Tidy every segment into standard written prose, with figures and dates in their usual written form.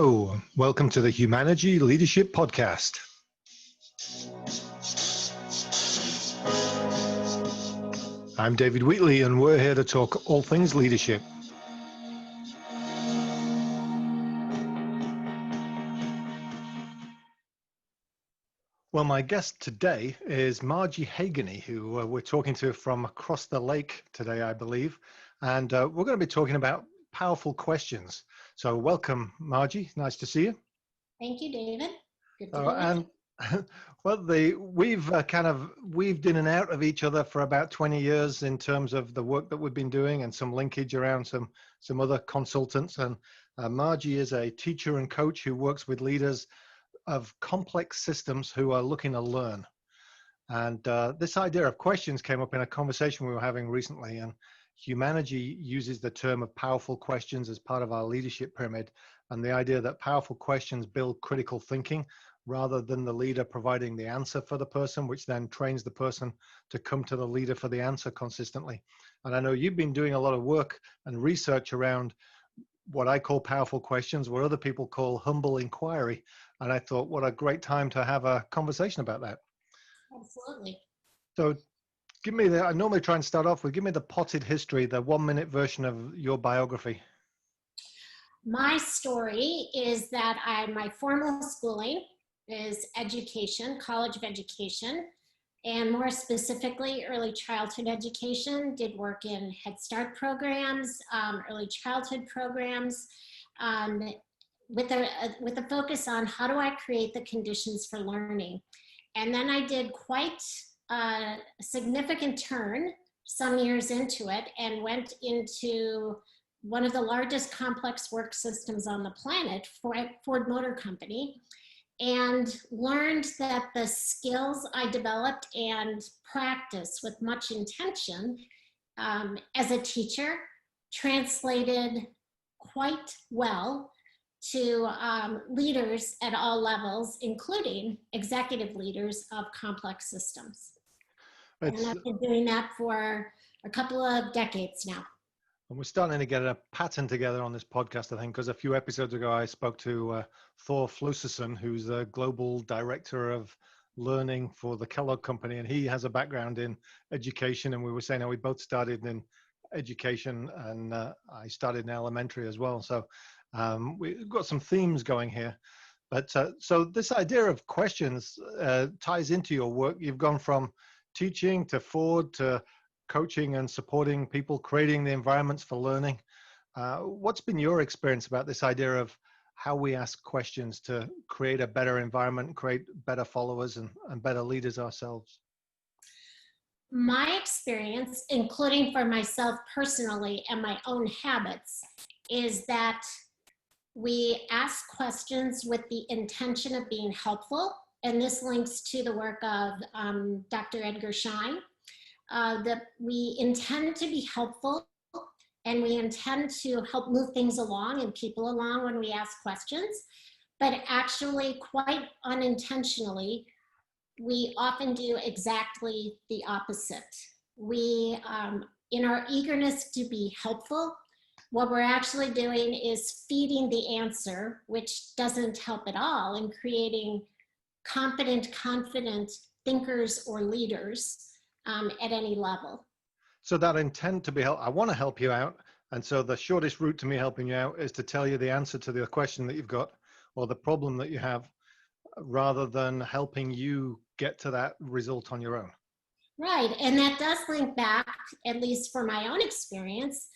Hello, welcome to the Humanergy Leadership Podcast. I'm David Wheatley, and we're here to talk all things leadership. Well, my guest today is Margie Hagene, who we're talking to from across the lake today, I believe. And we're going to be talking about powerful questions. So welcome, Margie. Nice to see you. Thank you, David. Good to be with you. Well, we've kind of weaved in and out of each other for about 20 years in terms of the work that we've been doing and some linkage around some other consultants. And Margie is a teacher and coach who works with leaders of complex systems who are looking to learn. And this idea of questions came up in a conversation we were having recently. And Humanergy uses the term of powerful questions as part of our leadership pyramid, and the idea that powerful questions build critical thinking rather than the leader providing the answer for the person, which then trains the person to come to the leader for the answer consistently. And I know you've been doing a lot of work and research around what I call powerful questions, what other people call humble inquiry. And I thought, what a great time to have a conversation about that. Absolutely. So I normally try and start off with, give me the potted history, the 1-minute version of your biography. My story is that my formal schooling is education, College of Education, and more specifically, early childhood education. Did work in Head Start programs, early childhood programs, with a focus on how do I create the conditions for learning. And then I did quite a significant turn some years into it and went into one of the largest complex work systems on the planet, Ford Motor Company, and learned that the skills I developed and practiced with much intention as a teacher translated quite well to leaders at all levels, including executive leaders of complex systems. And I've been doing that for a couple of decades now. And we're starting to get a pattern together on this podcast, I think, because a few episodes ago I spoke to Thor Flusserson, who's the global director of learning for the Kellogg Company, and he has a background in education. And we were saying how we both started in education, and I started in elementary as well. So we've got some themes going here. But so this idea of questions ties into your work. You've gone from teaching to Ford to coaching and supporting people, creating the environments for learning. What's been your experience about this idea of how we ask questions to create a better environment, create better followers and better leaders ourselves? My experience, including for myself personally and my own habits, is that we ask questions with the intention of being helpful. And this links to the work of Dr. Edgar Shine. That we intend to be helpful and we intend to help move things along and people along when we ask questions, but actually quite unintentionally, we often do exactly the opposite. We, in our eagerness to be helpful, what we're actually doing is feeding the answer, which doesn't help at all in creating competent, confident thinkers or leaders at any level. So that intent to be helpful, I want to help you out. And so the shortest route to me helping you out is to tell you the answer to the question that you've got or the problem that you have, rather than helping you get to that result on your own. Right. And that does link back, at least for my own experience,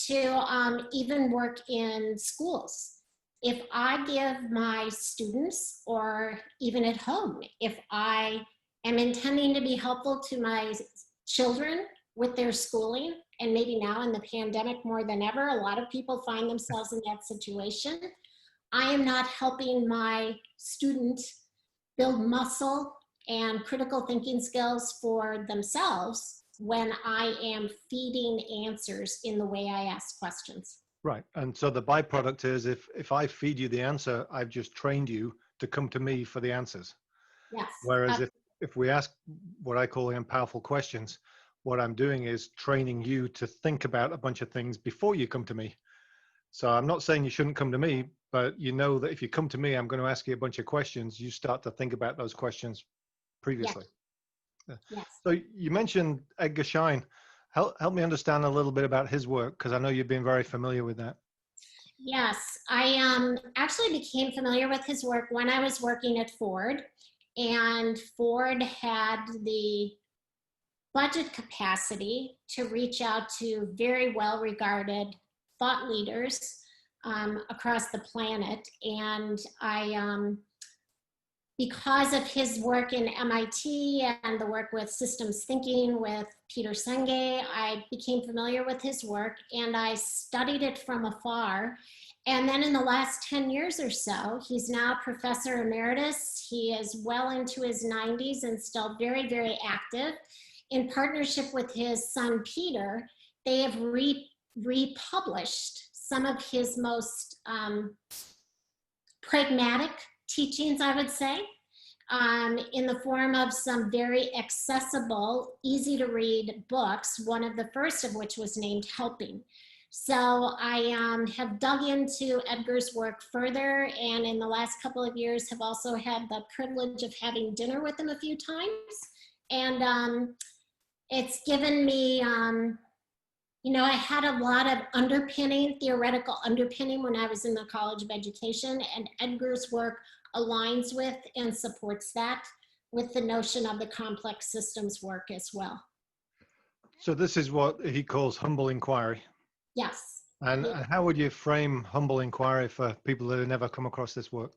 to even work in schools. If I give my students, or even at home, if I am intending to be helpful to my children with their schooling, and maybe now in the pandemic more than ever, a lot of people find themselves in that situation. I am not helping my student build muscle and critical thinking skills for themselves when I am feeding answers in the way I ask questions. Right. And so the byproduct is if I feed you the answer, I've just trained you to come to me for the answers. Yes. Whereas if we ask what I call powerful questions, what I'm doing is training you to think about a bunch of things before you come to me. So I'm not saying you shouldn't come to me, but you know that if you come to me, I'm going to ask you a bunch of questions. You start to think about those questions previously. Yes. Yes. So you mentioned Edgar Shine. Help me understand a little bit about his work, because I know you've been very familiar with that. Yes, I actually became familiar with his work when I was working at Ford, and Ford had the budget capacity to reach out to very well-regarded thought leaders across the planet. And because of his work in MIT and the work with systems thinking with Peter Senge, I became familiar with his work and I studied it from afar. And then in the last 10 years or so, he's now professor emeritus. He is well into his 90s and still very, very active. In partnership with his son, Peter, they have republished some of his most pragmatic teachings, I would say, in the form of some very accessible, easy to read books, one of the first of which was named Helping. So I have dug into Edgar's work further, and in the last couple of years have also had the privilege of having dinner with him a few times. And it's given me, I had a lot of theoretical underpinning when I was in the College of Education, and Edgar's work aligns with and supports that with the notion of the complex systems work as well. So this is what he calls humble inquiry. Yes. And Yeah. how would you frame humble inquiry for people that have never come across this work?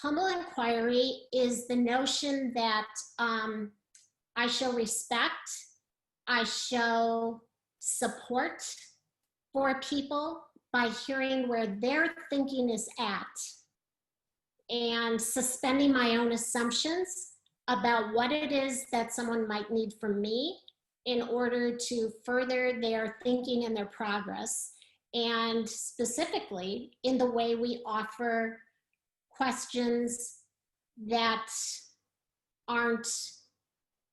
Humble inquiry is the notion that I show respect, I show support for people by hearing where their thinking is at and suspending my own assumptions about what it is that someone might need from me in order to further their thinking and their progress, and specifically in the way we offer questions that aren't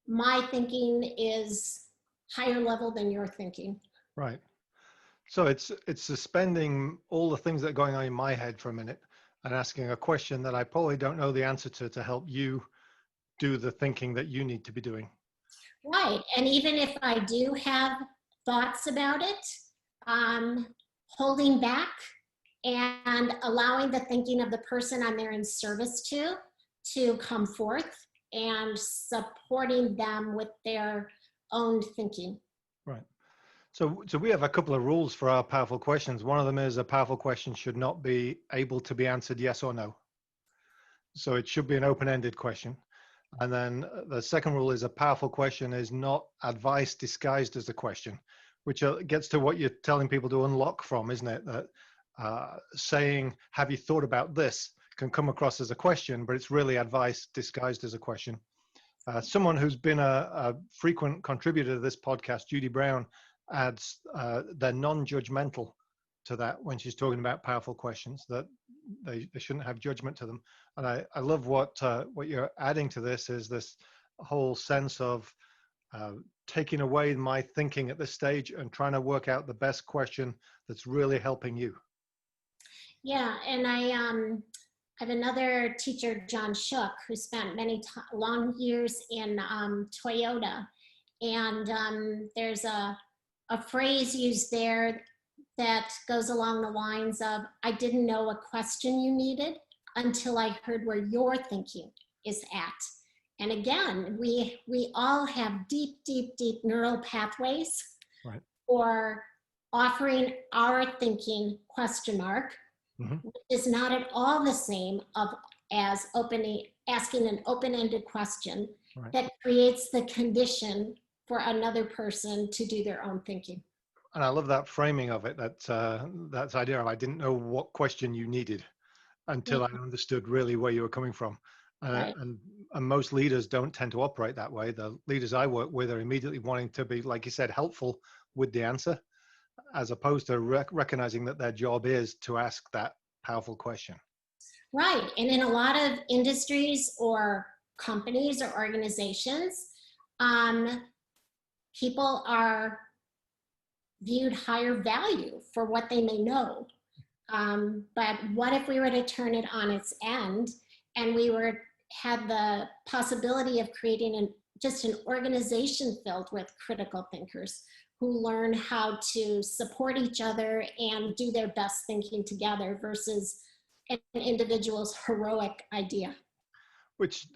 my thinking is higher level than your thinking. Right. So it's suspending all the things that are going on in my head for a minute and asking a question that I probably don't know the answer to help you do the thinking that you need to be doing. Right. And even if I do have thoughts about it, holding back and allowing the thinking of the person I'm there in service to come forth and supporting them with their own thinking. Right. So we have a couple of rules for our powerful questions. One of them is a powerful question should not be able to be answered yes or no. So it should be an open-ended question. And then the second rule is a powerful question is not advice disguised as a question, which gets to what you're telling people to unlock from, isn't it? That saying, have you thought about this, can come across as a question, but it's really advice disguised as a question. Someone who's been a frequent contributor to this podcast, Judy Brown, adds they're non-judgmental to that when she's talking about powerful questions, that they shouldn't have judgment to them. And I love what you're adding to this is this whole sense of taking away my thinking at this stage and trying to work out the best question that's really helping you. Yeah, and I have another teacher, John Shook, who spent many long years in Toyota. And there's a phrase used there that goes along the lines of, I didn't know what question you needed until I heard where your thinking is at. And again, we all have deep, deep, deep neural pathways right. for offering our thinking question mark, mm-hmm. which is not at all the same as asking an open-ended question right. that creates the condition for another person to do their own thinking. And I love that framing of it, that idea of I didn't know what question you needed until I understood really where you were coming from. Right. And most leaders don't tend to operate that way. The leaders I work with are immediately wanting to be, like you said, helpful with the answer, as opposed to recognizing that their job is to ask that powerful question. Right. And in a lot of industries or companies or organizations, people are viewed higher value for what they may know. But what if we were to turn it on its end and had the possibility of creating just an organization filled with critical thinkers who learn how to support each other and do their best thinking together versus an individual's heroic idea. Which,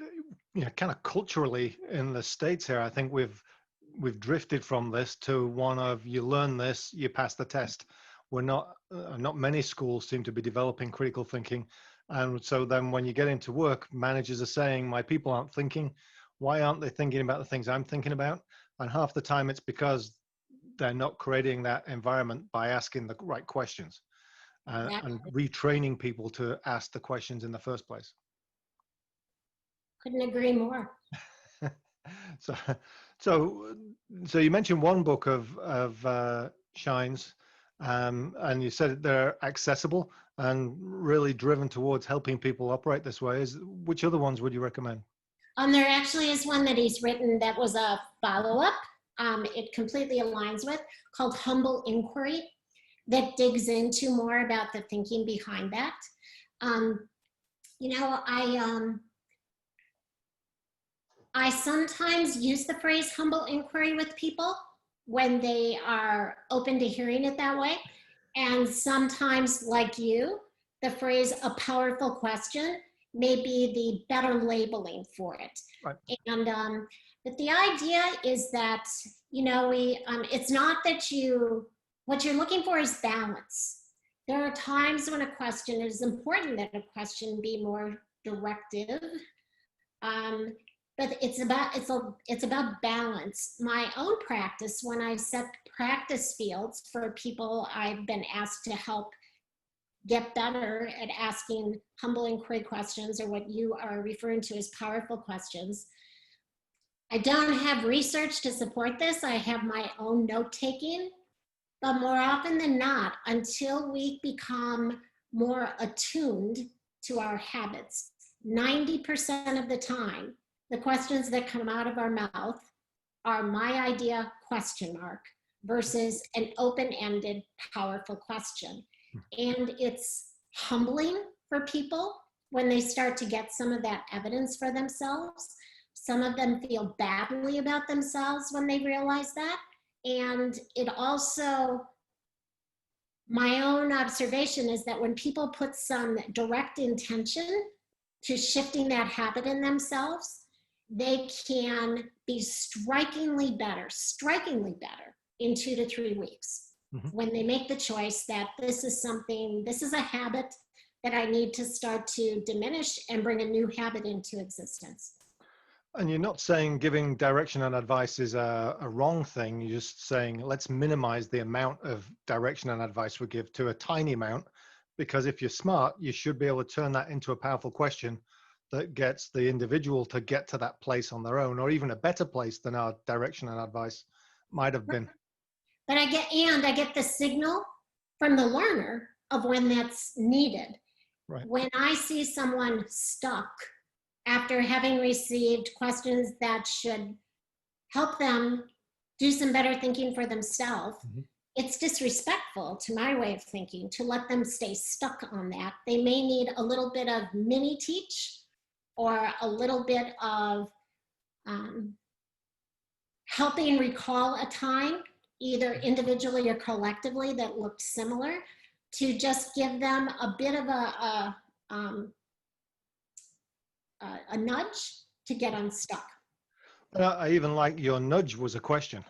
kind of culturally in the States here, I think we've drifted from this to one of you learn this, you pass the test. We're not many schools seem to be developing critical thinking. And so then when you get into work, managers are saying, my people aren't thinking. Why aren't they thinking about the things I'm thinking about? And half the time it's because they're not creating that environment by asking the right questions and retraining people to ask the questions in the first place. Couldn't agree more. So you mentioned one book of Shine's, and you said they're accessible and really driven towards helping people operate this way. Which other ones would you recommend? There actually is one that he's written that was a follow-up. It completely aligns with, called Humble Inquiry, that digs into more about the thinking behind that. I sometimes use the phrase humble inquiry with people when they are open to hearing it that way. And sometimes, like you, the phrase a powerful question may be the better labeling for it. Right. And but the idea is that, it's not that what you're looking for is balance. There are times when a question, it is important that a question be more directive. But it's about balance. My own practice, when I set practice fields for people I've been asked to help get better at asking humble inquiry questions, or what you are referring to as powerful questions, I don't have research to support this. I have my own note-taking, but more often than not, until we become more attuned to our habits, 90% of the time, the questions that come out of our mouth are my idea, ? Versus an open-ended, powerful question. And it's humbling for people when they start to get some of that evidence for themselves. Some of them feel badly about themselves when they realize that. And it also, my own observation is that when people put some direct intention to shifting that habit in themselves, they can be strikingly better in 2 to 3 weeks when they make the choice that this is a habit that I need to start to diminish and bring a new habit into existence. And you're not saying giving direction and advice is a wrong thing. You're just saying, let's minimize the amount of direction and advice we give to a tiny amount, because if you're smart, you should be able to turn that into a powerful question that gets the individual to get to that place on their own, or even a better place than our direction and advice might have been. But I get the signal from the learner of when that's needed. Right. When I see someone stuck after having received questions that should help them do some better thinking for themselves, it's disrespectful to my way of thinking to let them stay stuck on that. They may need a little bit of mini teach, or a little bit of helping recall a time, either individually or collectively, that looked similar, to just give them a bit of a nudge to get unstuck. I even like your nudge was a question,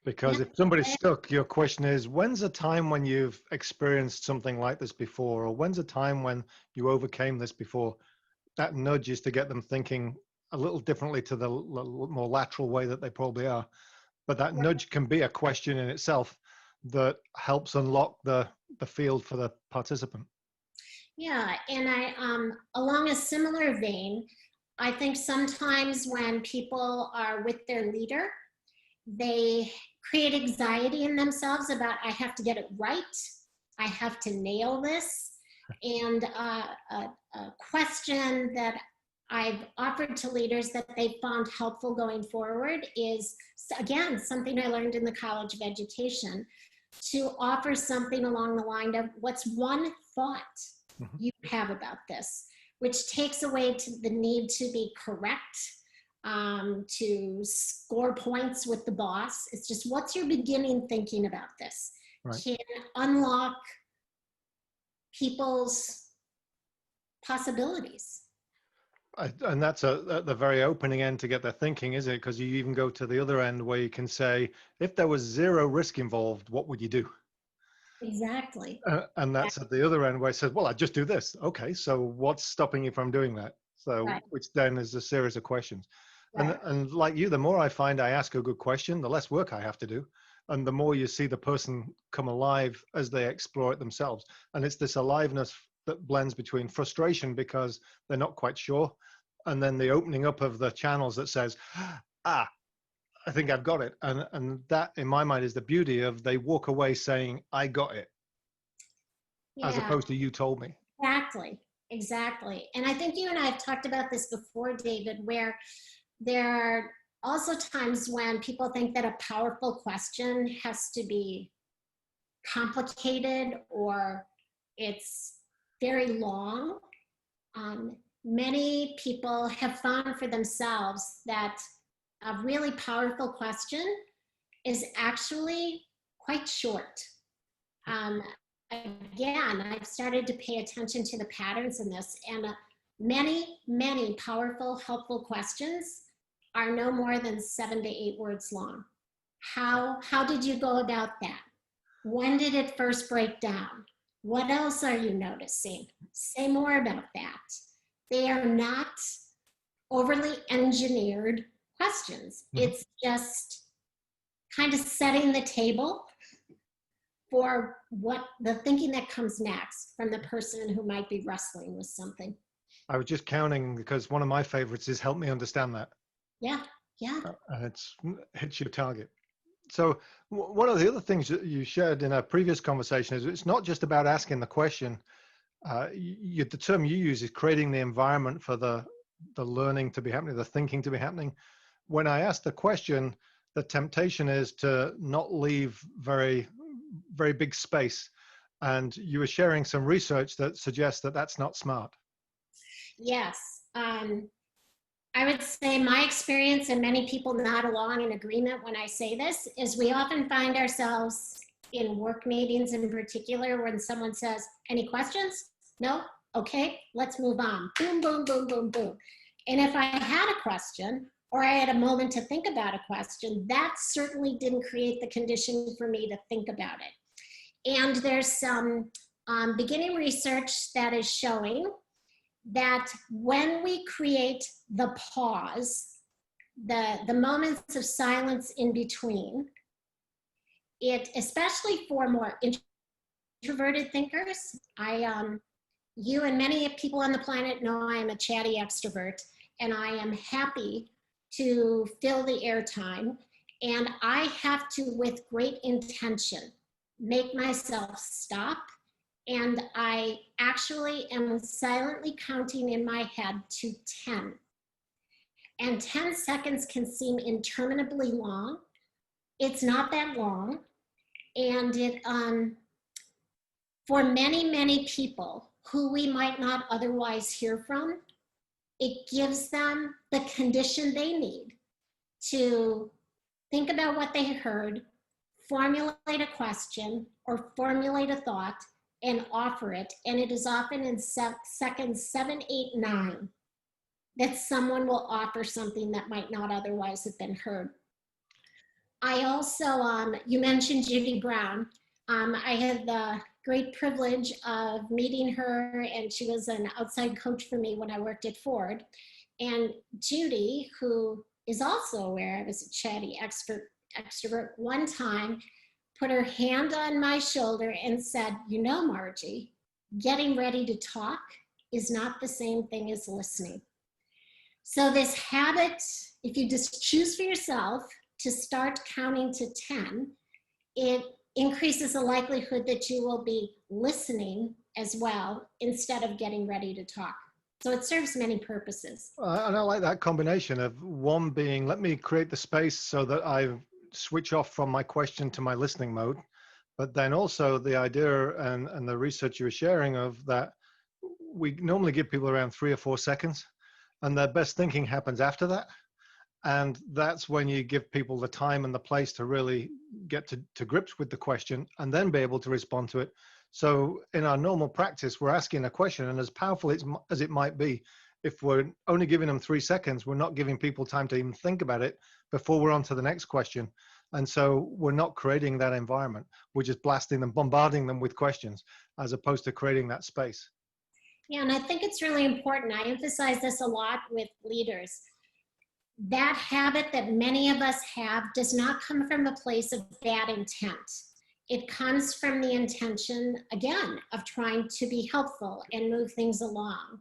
because if somebody's stuck, your question is, when's a time when you've experienced something like this before, or when's a time when you overcame this before? That nudge is to get them thinking a little differently to the more lateral way that they probably are. But that nudge can be a question in itself that helps unlock the field for the participant. Yeah, and I, along a similar vein, I think sometimes when people are with their leader, they create anxiety in themselves about, I have to get it right, I have to nail this. And a question that I've offered to leaders that they found helpful going forward is, again, something I learned in the College of Education. to offer something along the line of what's one thought you have about this, which takes away to the need to be correct, to score points with the boss. It's just, what's your beginning thinking about this? Right. Can unlock people's possibilities. And that's at the very opening end to get their thinking, is it? Because you even go to the other end where you can say, if there was zero risk involved, what would you do? Exactly. And that's at the other end where it says, well, I just do this. Okay, so what's stopping you from doing that? So, Right. which then is a series of questions. Right. And like you, the more I find I ask a good question, the less work I have to do. And the more you see the person come alive as they explore it themselves. And it's this aliveness that blends between frustration because they're not quite sure, and then the opening up of the channels that says, I think I've got it. And that, in my mind, is the beauty of they walk away saying, I got it, as opposed to you told me. Exactly. And I think you and I have talked about this before, David, where there are also times when people think that a powerful question has to be complicated or it's very long. Many people have found for themselves that a really powerful question is actually quite short. Again, I've started to pay attention to the patterns in this, and many powerful, helpful questions are no more than 7 to 8 words long. How did you go about that? When did it first break down? What else are you noticing? Say more about that. They are not overly engineered questions. It's just kind of setting the table for what the thinking that comes next from the person who might be wrestling with something. I was just counting because one of my favorites is help me understand that. Yeah. And it hits your target. So one of the other things that you shared in a previous conversation is it's not just about asking the question. The term you use is creating the environment for the learning to be happening, the thinking to be happening. When I ask the question, the temptation is to not leave very big space. And you were sharing some research that suggests that that's not smart. Yes. I would say my experience, and many people nod along in agreement when I say this, is we often find ourselves in work meetings in particular when someone says, any questions? No? Okay, let's move on. Boom, boom, boom, boom, boom. And if I had a question, or I had a moment to think about a question, that certainly didn't create the condition for me to think about it. And there's some beginning research that is showing that when we create the pause, the moments of silence in between, it, especially for more introverted thinkers, you and many people on the planet know I am a chatty extrovert, and I am happy to fill the airtime, and I have to, with great intention, make myself stop. And I actually am silently counting in my head to 10. And 10 seconds can seem interminably long. It's not that long. And it, for many people who we might not otherwise hear from, it gives them the condition they need to think about what they heard, formulate a question, or formulate a thought, and offer it. And it is often in seconds 7, 8, 9 that someone will offer something that might not otherwise have been heard. I also, you mentioned Judy Brown. I had the great privilege of meeting her, and she was an outside coach for me when I worked at Ford. And Judy, who is also aware I was a chatty extrovert, one time put her hand on my shoulder and said, you know, Margie, getting ready to talk is not the same thing as listening. So this habit, if you just choose for yourself to start counting to 10, it increases the likelihood that you will be listening as well instead of getting ready to talk. So it serves many purposes. And I like that combination of one being, let me create the space so that I switch off from my question to my listening mode. But then also the idea and the research you were sharing of that we normally give people around 3 or 4 seconds, and their best thinking happens after that. And that's when you give people the time and the place to really get to grips with the question and then be able to respond to it. So in our normal practice, we're asking a question, and as powerful as it might be, if we're only giving them 3 seconds, we're not giving people time to even think about it before we're on to the next question. And so we're not creating that environment. We're just blasting them, bombarding them with questions, as opposed to creating that space. Yeah, and I think it's really important. I emphasize this a lot with leaders. That habit that many of us have does not come from a place of bad intent. It comes from the intention, again, of trying to be helpful and move things along.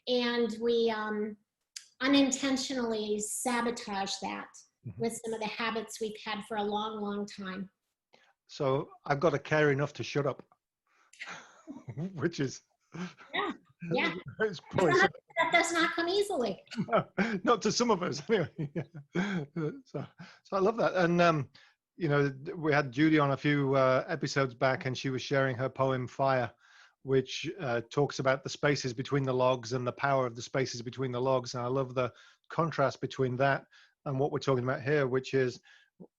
And we unintentionally sabotage that with some of the habits we've had for a long, long time. So I've got to care enough to shut up, which is... Yeah. That does not come easily. No, not to some of us, anyway. So I love that. And you know, we had Judy on a few episodes back, and she was sharing her poem "Fire," which talks about the spaces between the logs and the power of the spaces between the logs. And I love the contrast between that and what we're talking about here, which is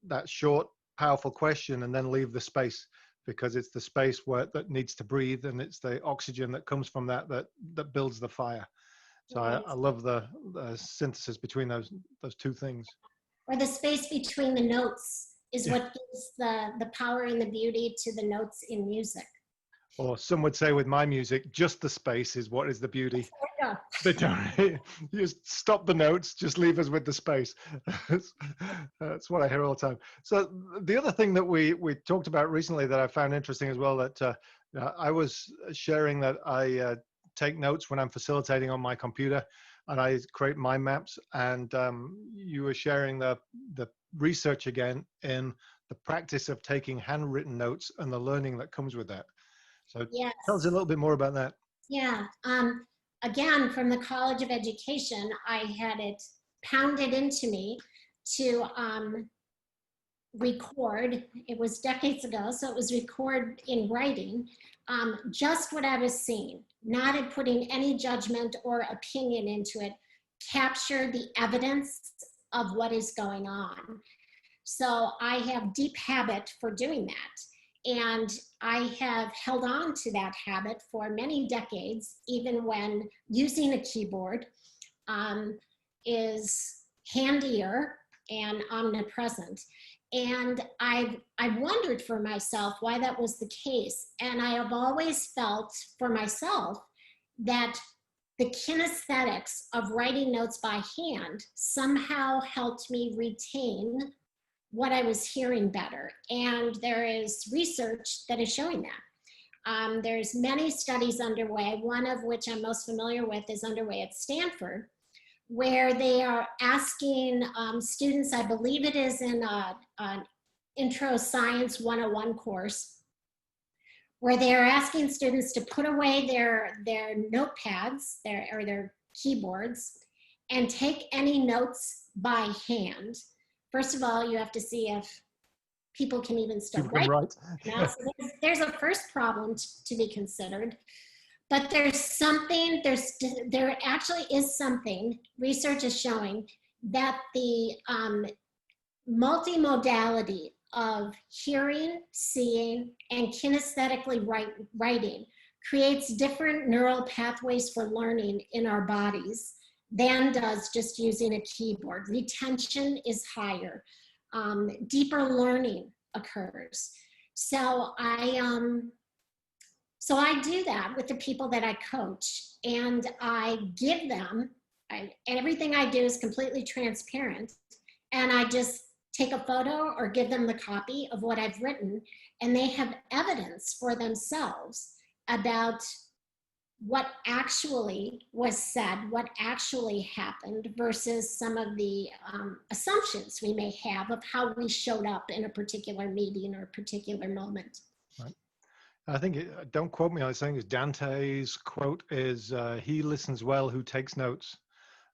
that short, powerful question, and then leave the space, because it's the space that needs to breathe, and it's the oxygen that comes from that builds the fire. So I love the synthesis between those two things. Or the space between the notes is what gives the power and the beauty to the notes in music. Or some would say with my music, just the space is what is the beauty. You just stop the notes, just leave us with the space. That's what I hear all the time. So the other thing that we talked about recently that I found interesting as well, that I was sharing that I take notes when I'm facilitating on my computer, and I create mind maps. And you were sharing the research again in the practice of taking handwritten notes and the learning that comes with that. So tell us a little bit more about that. Yeah. Again, from the College of Education, I had it pounded into me to record. It was decades ago, so it was record in writing, just what I was seeing, not in putting any judgment or opinion into it, capture the evidence of what is going on. So I have deep habit for doing that. And I have held on to that habit for many decades, even when using a keyboard is handier and omnipresent. And I wondered for myself why that was the case. And I have always felt for myself that the kinesthetics of writing notes by hand somehow helped me retain what I was hearing better. And there is research that is showing that. There's many studies underway, one of which I'm most familiar with is underway at Stanford, where they are asking students, I believe it is in an Intro Science 101 course, where they are asking students to put away their notepads, their keyboards, and take any notes by hand. First of all, you have to see if people can even still write. Now, so there's a first problem to be considered. But there actually is something, research is showing, that the multimodality of hearing, seeing, and kinesthetically writing creates different neural pathways for learning in our bodies than does just using a keyboard. Retention is higher. Deeper learning occurs. So I do that with the people that I coach, and I give them, everything I do is completely transparent, and I just take a photo or give them the copy of what I've written, and they have evidence for themselves about what actually was said, what actually happened, versus some of the assumptions we may have of how we showed up in a particular meeting or a particular moment. Right. I think, don't quote me on it, saying Dante's quote is, he listens well who takes notes.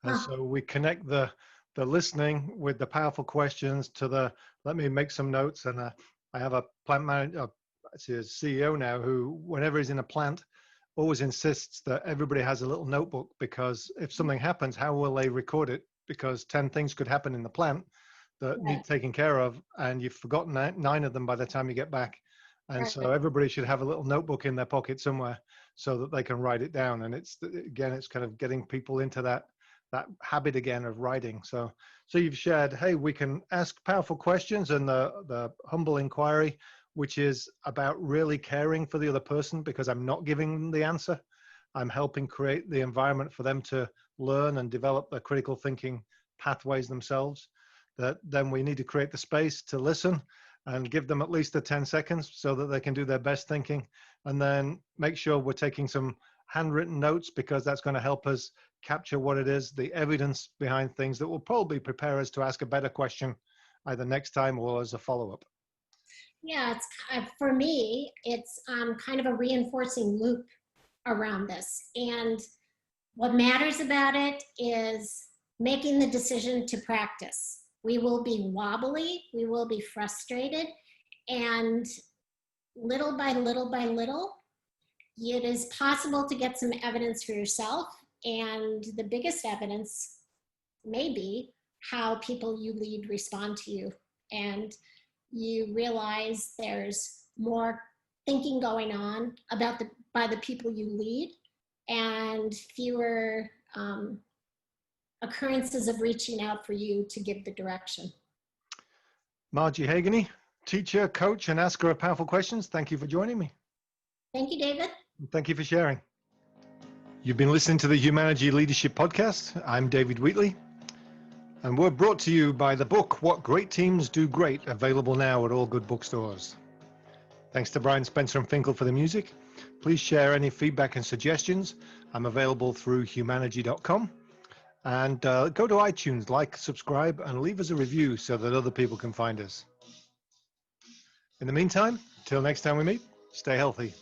And so we connect the listening with the powerful questions to the, let me make some notes. And I have a plant manager, actually a CEO now who, whenever he's in a plant, always insists that everybody has a little notebook, because if something happens, how will they record it? Because 10 things could happen in the plant that need taken care of, and you've forgotten 9 of them by the time you get back. And so everybody should have a little notebook in their pocket somewhere so that they can write it down. And it's kind of getting people into that habit again of writing. So you've shared, hey, we can ask powerful questions, and the humble inquiry, which is about really caring for the other person, because I'm not giving them the answer. I'm helping create the environment for them to learn and develop the critical thinking pathways themselves. That then we need to create the space to listen and give them at least the 10 seconds so that they can do their best thinking, and then make sure we're taking some handwritten notes, because that's going to help us capture what it is, the evidence behind things that will probably prepare us to ask a better question either next time or as a follow-up. Yeah, it's for me, it's kind of a reinforcing loop around this. And what matters about it is making the decision to practice. We will be wobbly, we will be frustrated, and little by little by little, it is possible to get some evidence for yourself. And the biggest evidence may be how people you lead respond to you. And you realize there's more thinking going on by the people you lead, and fewer occurrences of reaching out for you to give the direction. Margie Hagene, teacher, coach, and asker of powerful questions. Thank you for joining me. Thank you, David. Thank you for sharing. You've been listening to the Humanergy Leadership Podcast. I'm David Wheatley, and we're brought to you by the book, What Great Teams Do Great, available now at all good bookstores. Thanks to Brian Spencer and Finkel for the music. Please share any feedback and suggestions. I'm available through humanergy.com. And go to iTunes, like, subscribe, and leave us a review so that other people can find us. In the meantime, till next time we meet, stay healthy.